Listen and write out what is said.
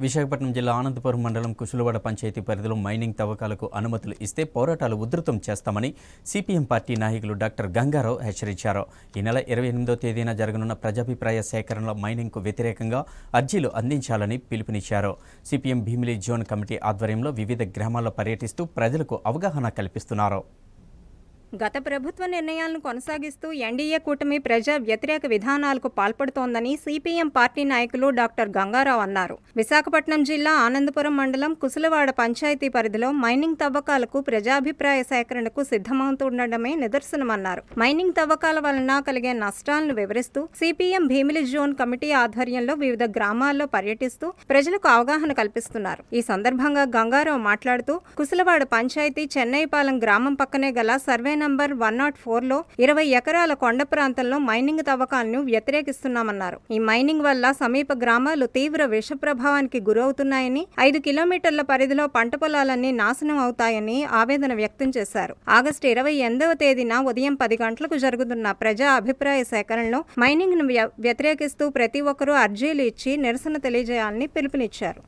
విశాఖపట్నం జిల్లా ఆనందపురం మండలం కుసులవాడ పంచాయతీ పరిధిలో మైనింగ్ తవ్వకాలకు అనుమతులు ఇస్తే పోరాటాలు ఉధృతం చేస్తామని సిపిఎం పార్టీ నాయకులు డాక్టర్ గంగారావు హెచ్చరించారు. ఈ నెల 28వ తేదీన జరగనున్న ప్రజాభిప్రాయ సేకరణలో మైనింగ్కు వ్యతిరేకంగా అర్జీలు అందించాలని పిలుపునిచ్చారు. సిపిఎం భీమిలి జోన్ కమిటీ ఆధ్వర్యంలో వివిధ గ్రామాల్లో పర్యటిస్తూ ప్రజలకు అవగాహన కల్పిస్తున్నారు. గత ప్రభుత్వ నిర్ణయాలను కొనసాగిస్తూ ఎన్డీఏ కూటమి ప్రజా వ్యతిరేక విధానాలకు పాల్పడుతోందని సిపిఎం పార్టీ నాయకులు డాక్టర్ గంగారావు అన్నారు. విశాఖపట్నం జిల్లా ఆనందపురం మండలం కుసులవాడ పంచాయతీ పరిధిలో మైనింగ్ తవ్వకాలకు ప్రజాభిప్రాయ సేకరణకు సిద్ధమవుతుండడమే నిదర్శనమన్నారు. మైనింగ్ తవ్వకాల వలన కలిగే నష్టాలను వివరిస్తూ సిపిఎం భీమిలి జోన్ కమిటీ ఆధ్వర్యంలో వివిధ గ్రామాల్లో పర్యటిస్తూ ప్రజలకు అవగాహన కల్పిస్తున్నారు. ఈ సందర్భంగా గంగారావు మాట్లాడుతూ కుసులవాడ పంచాయతీ చెన్నైపాలెం గ్రామం పక్కనే గల సర్వే నంబర్ 104లో 20 ఎకరాల కొండ ప్రాంతంలో మైనింగ్ తవ్వకాలను వ్యతిరేకిస్తున్నామన్నారు. ఈ మైనింగ్ వల్ల సమీప గ్రామాలు తీవ్ర విష ప్రభావానికి గురవుతున్నాయని, 5 కిలోమీటర్ల పరిధిలో పంట పొలాలన్నీ నాశనం అవుతాయని ఆవేదన వ్యక్తం చేశారు. ఆగస్టు 28వ తేదీన ఉదయం 10 గంటలకు జరుగుతున్న ప్రజా అభిప్రాయ సేకరణలో మైనింగ్ ను వ్యతిరేకిస్తూ ప్రతి ఒక్కరూ అర్జీలు ఇచ్చి నిరసన తెలియజేయాలని పిలుపునిచ్చారు.